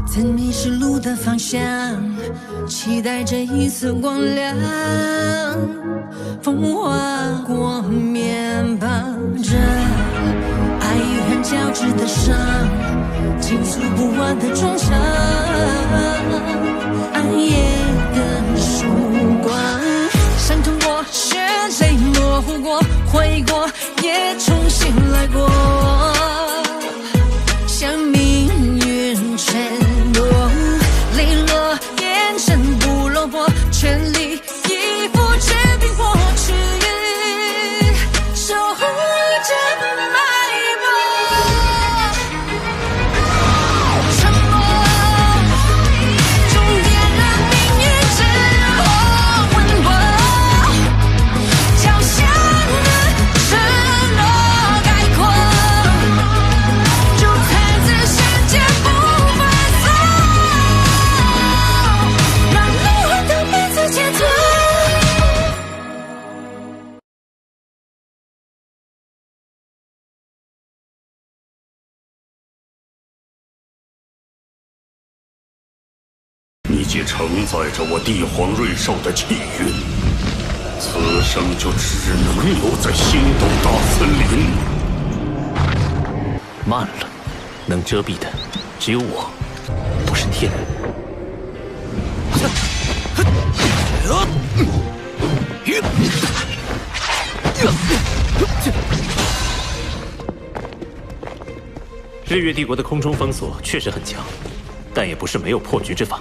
曾迷失路的方向，期待着一丝光亮。风划过面庞着爱与恨交织的伤，倾诉不完的衷肠。暗夜的曙光，伤痛过，血泪模糊过，回过，也重新来过。向命运承诺，泪落，眼神不落魄，全力以赴，决定过去，守护着脉搏。沉默，终点了命运之后，温柔，脚下的承诺概括。你既承载着我帝皇瑞兽的气运，此生就只能留在星斗大森林。慢了，能遮蔽的只有我，不是天。日月帝国的空中封锁确实很强，但也不是没有破局之法。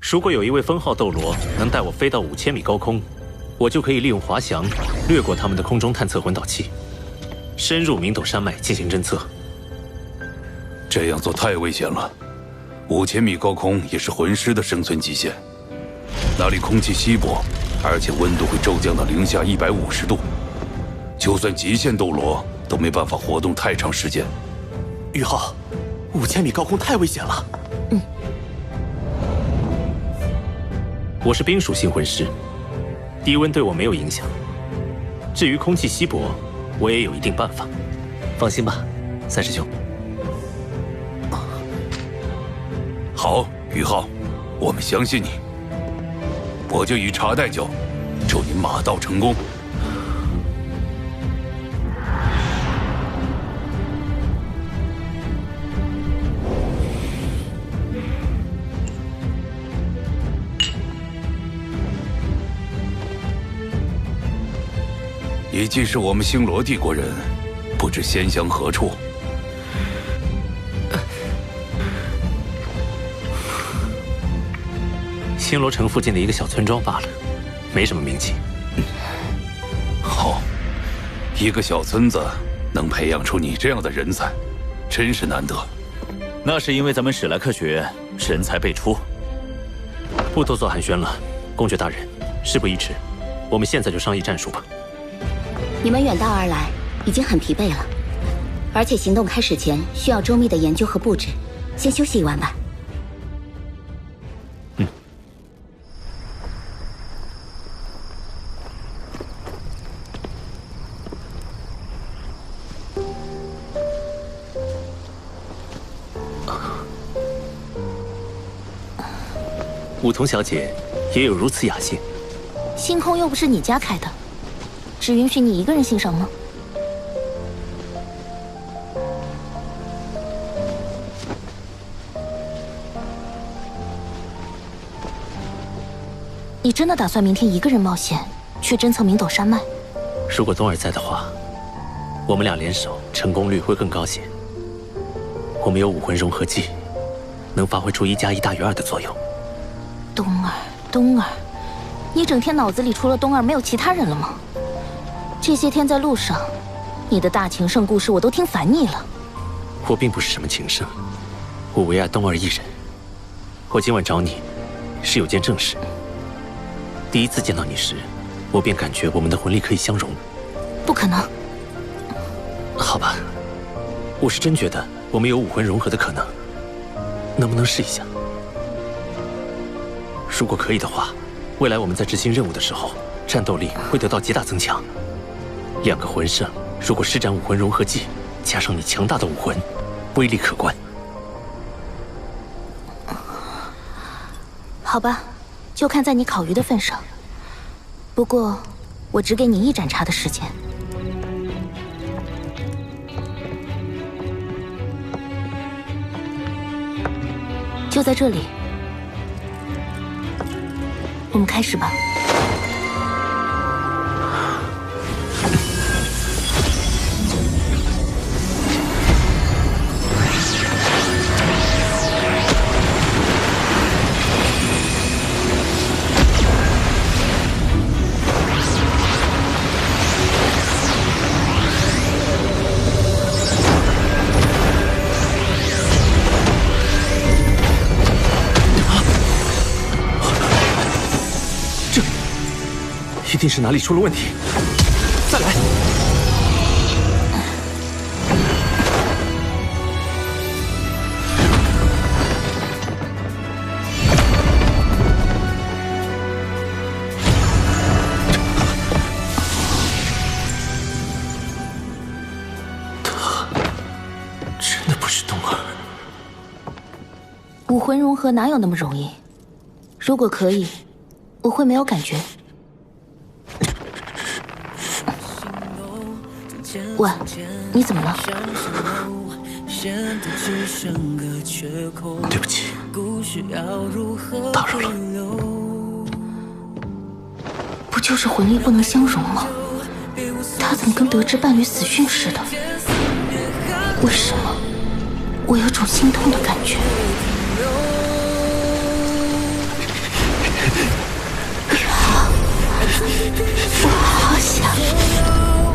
如果有一位封号斗罗能带我飞到5000米高空，我就可以利用滑翔掠过他们的空中探测魂导器，深入明斗山脉进行侦测。这样做太危险了，5000米高空也是魂师的生存极限，那里空气稀薄，而且温度会骤降到零下150度，就算极限斗罗都没办法活动太长时间。宇浩，5000米高空太危险了。我是冰属性魂师，低温对我没有影响。至于空气稀薄，我也有一定办法。放心吧，三师兄。好，宇浩，我们相信你。我就以茶代酒，祝你马到成功。你既是我们星罗帝国人，不知仙乡何处？星罗城附近的一个小村庄罢了，没什么名气。好，一个小村子能培养出你这样的人才，真是难得。那是因为咱们史莱克学院人才辈出。不多做寒暄了，公爵大人，事不宜迟，我们现在就商议战术吧。你们远道而来，已经很疲惫了，而且行动开始前需要周密的研究和布置，先休息一晚吧。梧桐小姐也有如此雅兴。星空又不是你家开的，只允许你一个人欣赏吗？你真的打算明天一个人冒险去侦测明斗山脉？如果冬儿在的话，我们俩联手，成功率会更高些。我们有武魂融合技，能发挥出1+1大于2的作用。冬儿，你整天脑子里除了冬儿没有其他人了吗？这些天在路上，你的大情圣故事我都听烦腻了。我并不是什么情圣，我唯爱冬儿一人。我今晚找你，是有件正事。第一次见到你时，我便感觉我们的魂力可以相融。不可能。好吧，我是真觉得我们有武魂融合的可能，能不能试一下？如果可以的话，未来我们在执行任务的时候，战斗力会得到极大增强。2个魂圣如果施展武魂融合技，加上你强大的武魂，威力可观。好吧，就看在你烤鱼的份上。不过，我只给你1盏茶的时间。就在这里，我们开始吧。一定是哪里出了问题，再来。他真的不是冬儿。武魂融合哪有那么容易？如果可以，我会没有感觉。喂，你怎么了？对不起，打扰了。不就是魂力不能相容吗？他怎么跟得知伴侣死讯似的？为什么我有种心痛的感觉？我好想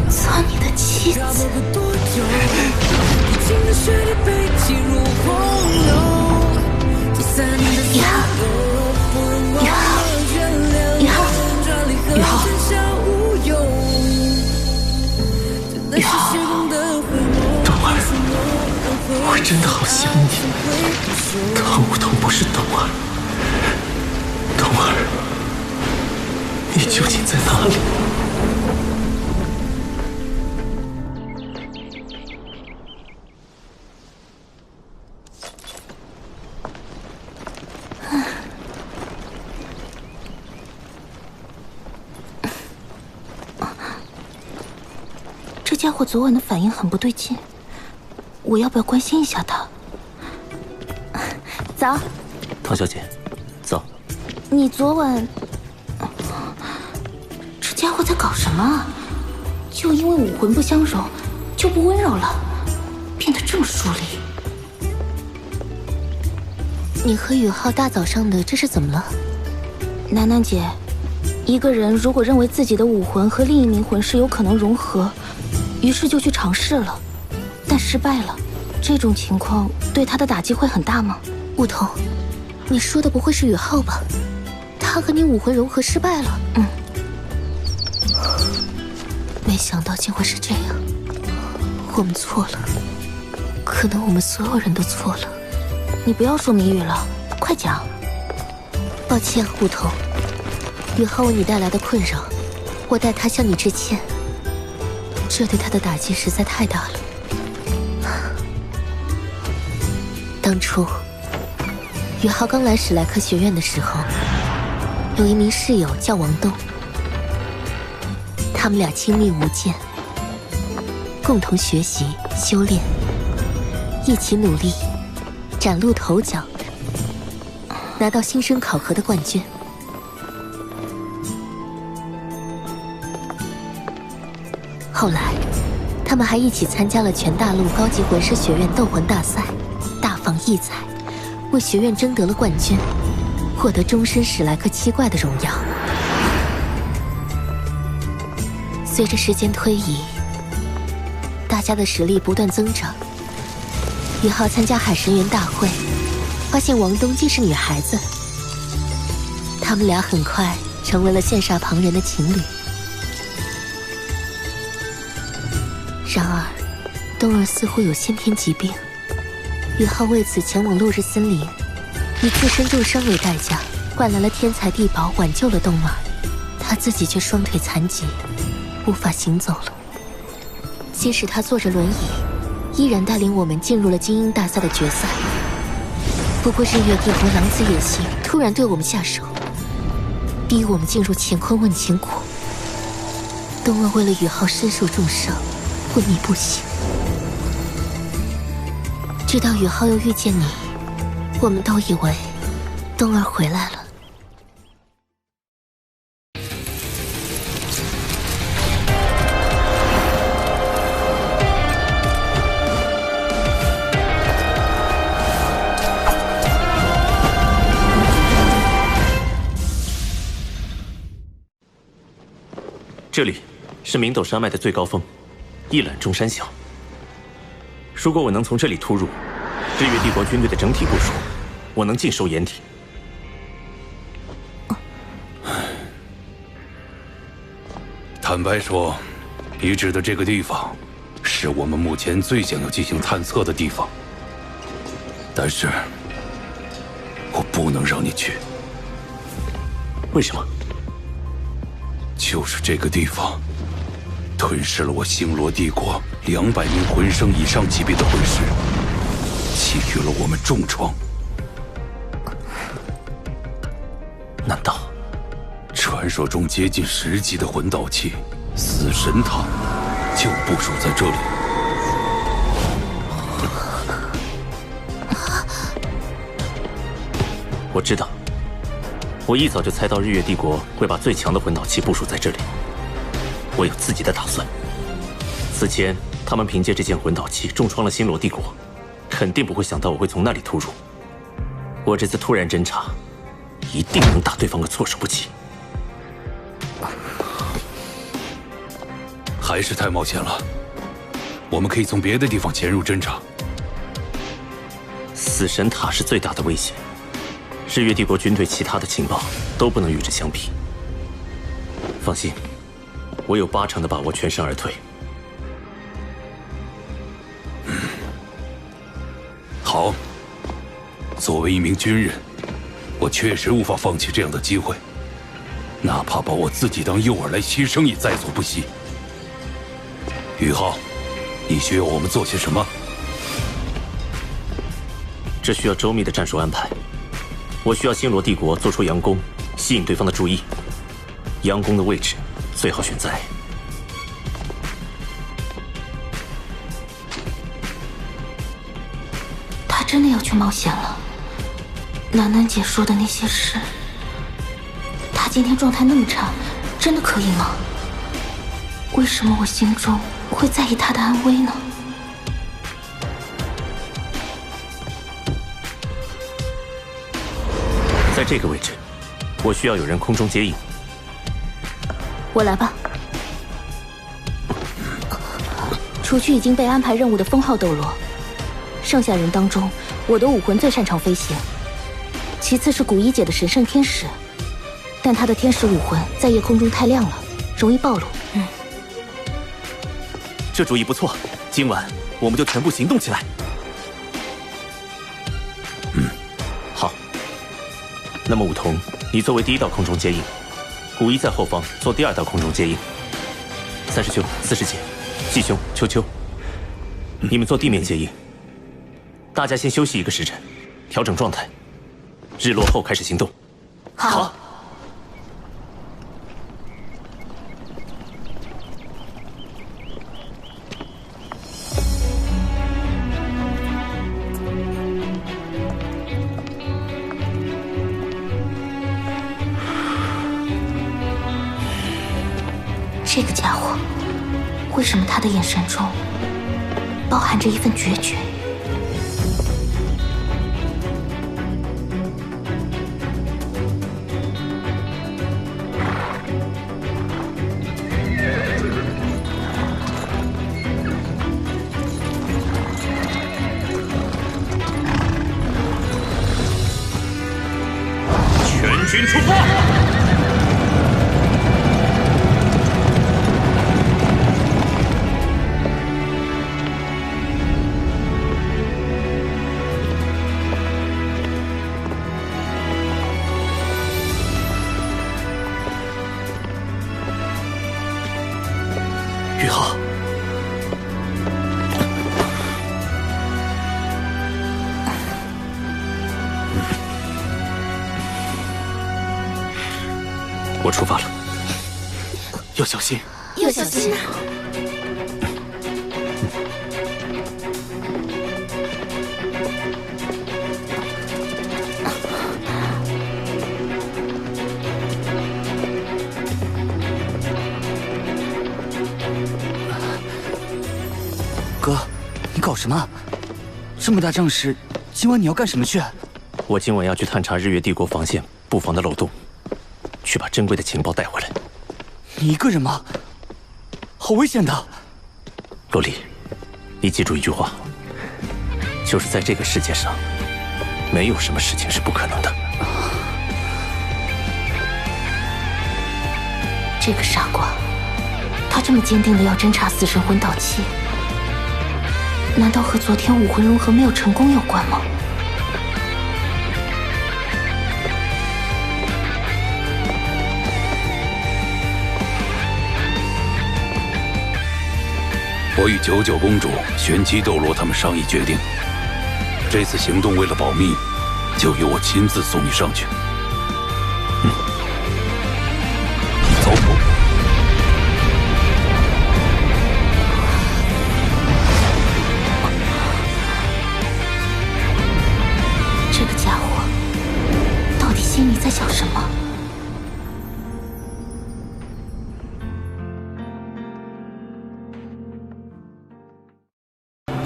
做你的妻子。1号，1号，1号，1号，1号，冬儿，我真的好想你。唐舞桐不是冬儿，冬儿，你究竟在哪里？这家伙昨晚的反应很不对劲，我要不要关心一下他？早，唐小姐，走。你昨晚，这家伙在搞什么啊？就因为武魂不相容，就不温柔了，变得这么疏离。你和宇浩大早上的，这是怎么了？楠楠姐，一个人如果认为自己的武魂和另一名魂师有可能融合，于是就去尝试了，但失败了。这种情况对他的打击会很大吗？梧桐，你说的不会是宇浩吧？他和你武魂融合失败了。没想到竟会是这样，我们错了，可能我们所有人都错了。你不要说谜语了，快讲。抱歉，梧桐，宇浩为你带来的困扰，我代他向你致歉。这对他的打击实在太大了。当初宇浩刚来史莱克学院的时候，有一名室友叫王栋，他们俩亲密无间，共同学习修炼，一起努力，崭露头角，拿到新生考核的冠军。后来他们还一起参加了全大陆高级魂师学院斗魂大赛，大放异彩，为学院争得了冠军，获得终身史莱克7怪的荣耀。随着时间推移，大家的实力不断增长，宇浩参加海神园大会，发现王冬姬是女孩子，他们俩很快成为了羡煞旁人的情侣。然而，冬儿似乎有先天疾病，宇浩为此前往落日森林，以自身重伤为代价，换来了天才地宝，挽救了冬儿。他自己却双腿残疾，无法行走了。即使他坐着轮椅，依然带领我们进入了精英大赛的决赛。不过日月帝国狼子野心，突然对我们下手，逼我们进入乾坤问情谷。冬儿为了宇浩身受重伤，昏迷不醒。直到宇浩又遇见你，我们都以为冬儿回来了。这里是明斗山脉的最高峰，一览众山小。如果我能从这里突入，日月帝国军队的整体部署，我能尽收眼底。坦白说，你指的这个地方，是我们目前最想要进行探测的地方。但是，我不能让你去。为什么？就是这个地方，吞噬了我星罗帝国200名魂圣以上级别的魂师，给予了我们重创。难道传说中接近10级的魂导器死神塔就部署在这里？我知道，我一早就猜到日月帝国会把最强的魂导器部署在这里。我有自己的打算。此前他们凭借这件魂导器重创了星罗帝国，肯定不会想到我会从那里突入。我这次突然侦查，一定能打对方个措手不及。还是太冒险了，我们可以从别的地方潜入侦查。死神塔是最大的威胁，日月帝国军队其他的情报都不能与之相比。放心，我有80%的把握全身而退。好，作为一名军人，我确实无法放弃这样的机会，哪怕把我自己当诱饵来牺牲也在所不惜。宇浩，你需要我们做些什么？这需要周密的战术安排。我需要星罗帝国做出佯攻，吸引对方的注意。佯攻的位置最好选在……他真的要去冒险了？楠楠姐说的那些事，他今天状态那么差，真的可以吗？为什么我心中会在意他的安危呢？在这个位置，我需要有人空中接应。我来吧。除去已经被安排任务的封号斗罗，剩下人当中，我的武魂最擅长飞行，其次是古一姐的神圣天使，但她的天使武魂在夜空中太亮了，容易暴露。这主意不错，今晚我们就全部行动起来。好。那么武桐，你作为第一道空中接应，古一在后方做第2道空中接应。三师兄、四师姐、季兄、秋秋，你们做地面接应。大家先休息1个时辰，调整状态。日落后开始行动。好。这个家伙，为什么他的眼神中包含着一份决绝？军出发！玉浩，我出发了，要小心，要小心啊！哥，你搞什么？这么大仗势，今晚你要干什么去？我今晚要去探查日月帝国防线布防的漏洞，去把珍贵的情报带回来。你一个人吗？好危险的！洛丽，你记住一句话，就是在这个世界上，没有什么事情是不可能的。这个傻瓜，他这么坚定的要侦查死神魂导器，难道和昨天武魂融合没有成功有关吗？我与九九公主、玄机斗罗他们商议决定，这次行动为了保密，就由我亲自送你上去。走。这个家伙到底心里在想什么？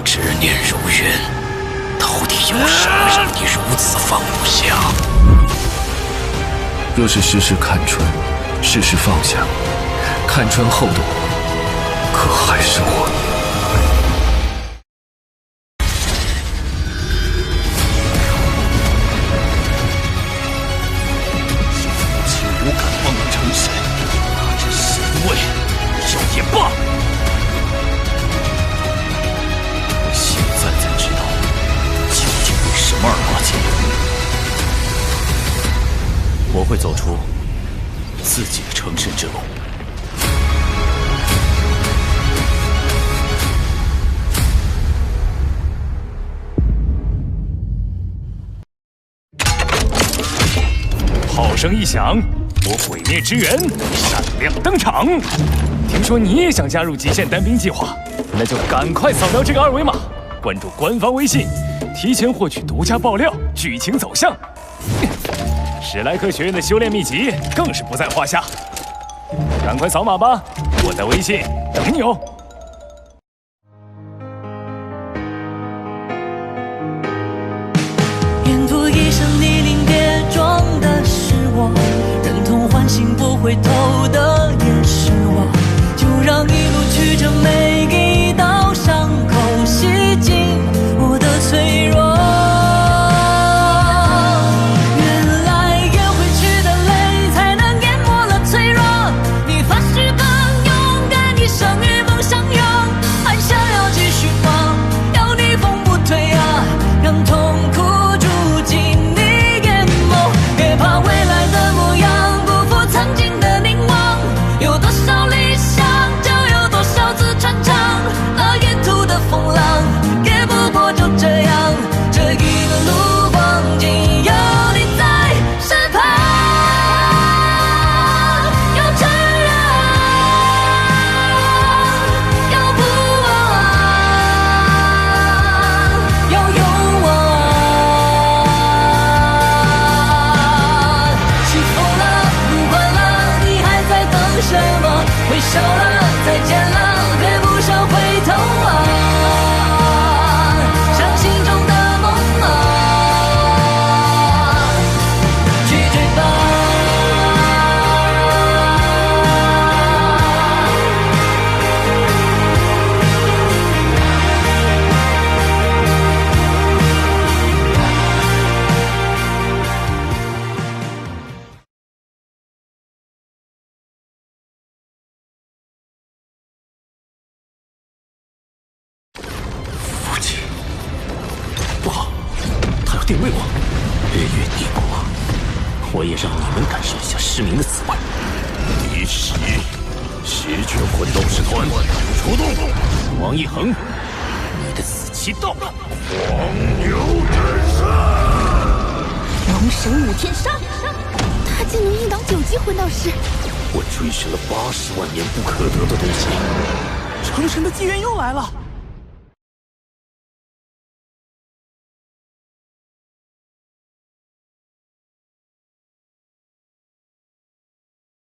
执念如渊，到底有什么让你如此放不下？若是时时看穿，事事放下，看穿后的我，可还是我？竟无敢望的成神，拿着神位，要也罢。现在才知道究竟为什么而化解。我会走出自己的成神之路。炮声一响，我毁灭之源闪亮登场。听说你也想加入极限单兵计划，那就赶快扫描这个二维码，关注官方微信，提前获取独家爆料、剧情走向。史莱克学院的修炼秘籍更是不在话下，赶快扫码吧！我在微信等你哦。沿途一声泥泞跌撞的是我，忍痛唤醒不回头的也是我，就让一路曲折每一道伤口洗净我的脆弱。原来咽回去的泪才能淹没了脆弱，你发誓更勇敢，一生与梦相拥，还想要继续吗？要逆风不退啊，让痛苦别怕未来的模样不负曾经的凝望，有多少理想就有多少次穿肠，那沿途的风浪也不过就这样，这一个路光景有你在身旁，要承认，要不忘，要勇往。什么？挥手了，再见了，别不想回头啊！定位我。日月帝国，我也让你们感受一下失明的滋味。敌袭，邪绝魂斗士团出动！王一恒，你的死期到了！黄牛之胜！龙神武天杀！他竟能一挡9级魂道士！我追寻了80万年不可得的东西。成神的机缘又来了。